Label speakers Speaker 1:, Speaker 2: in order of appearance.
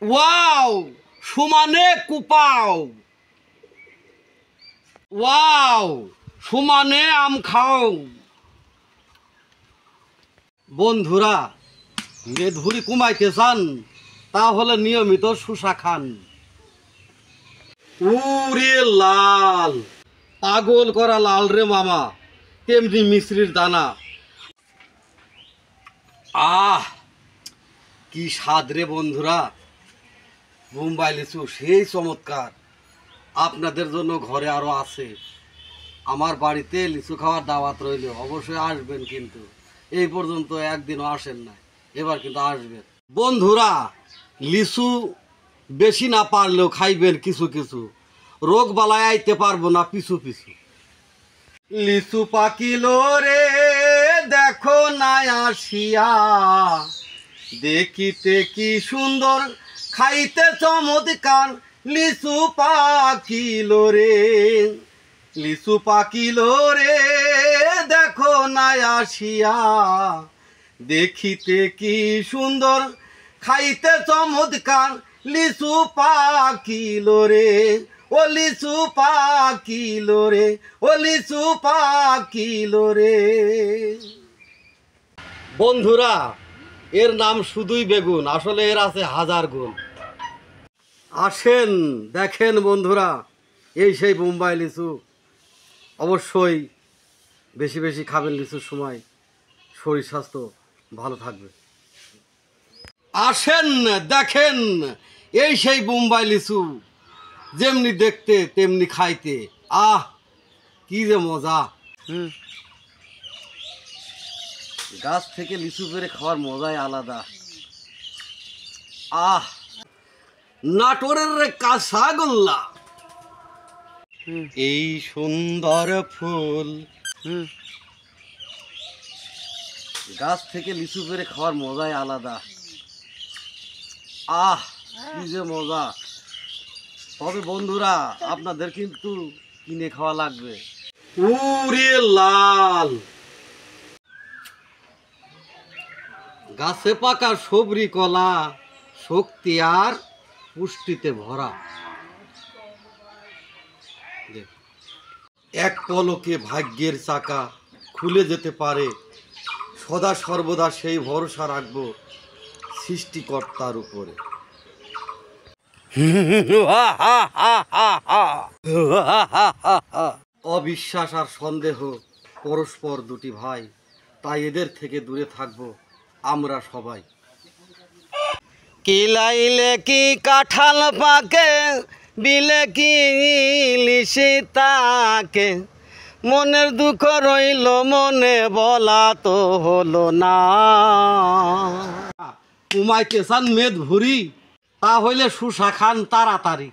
Speaker 1: Wow সমানে কুপাও, wow সমানে আম খাও। বন্ধুরা, মেদভুরি কমাইতে চান তাহলে নিয়মিত শসা খান। উরে লাল, পাগল করা লাল রে মামা, তেমনি মিশ্রির দানা। আহ কি স্বাদ রে বন্ধুরা, বোম্বাই লিচু সেই চমৎকার। আপনাদের জন্য ঘরে আরো আছে। আমার বাড়িতে লিচু খাওয়ার দাওয়াত রইল, অবশ্যই আসবেন। কিন্তু এই পর্যন্ত একদিনও আসেন না, এবার কিন্তু আসবেন। বন্ধুরা, লিচু বেশি না পারলেও খাইবেন কিছু কিছু, রোগ বালায় আইতে পারবো না পিছু পিছু। লিচু পাকিল রে দেখো না আসিয়া, দেখিতে কি সুন্দর খাইতে চমৎকার। লিচু পাকিল রে, লিচু পাকিল রে দেখো না আসিয়া, দেখিতে কি সুন্দর খাইতে চমৎকার। লিচু পাকিল রে, ও লিচু পাকিল রে, ও লিচু পাকিল রে। বন্ধুরা, এর নাম শুধুই বেগুন, আসলে এর আছে হাজার গুণ। আসেন দেখেন বন্ধুরা, এই সেই বোম্বাই লিচু। অবশ্যই বেশি বেশি খাবেন লিচুর সময়, শরীর স্বাস্থ্য ভালো থাকবে। আসেন দেখেন এই সেই বোম্বাই লিচু, যেমনি দেখতে তেমনি খাইতে। আহ কি যে মজা। গাছ থেকে লিচু পেড়ে খাওয়ার মজাই আলাদা। আহ নাটোরের কাঁচাগোল্লা, এই সুন্দর ফুল। গাছ থেকে লিচু পেড়ে খাওয়ার মজাই আলাদা। আহ কি যে মজা। তবে বন্ধুরা, আপনাদের কিন্তু কিনে খাওয়া লাগবে। উরে লাল, গাছে পাকা সবরি কলা, শক্তি আর পুষ্টিতে ভরা। এক পলকে ভাগ্যের চাকা খুলে যেতে পারে, সদা সর্বদা সেই ভরসা রাখবো সৃষ্টিকর্তার উপরে। অবিশ্বাস আর সন্দেহ পরস্পর দুটি ভাই, তাই এদের থেকে দূরে থাকবো আমরা সবাই। কিলাইলে কি কাঁঠাল পাকে, বিলে কি ইলিশে তাকে, মনের দুঃখ রইল মনে বলা তো হলো না। কমাইতে চান মেদ ভুরি, তা হইলে শসা খান তাড়াতাড়ি।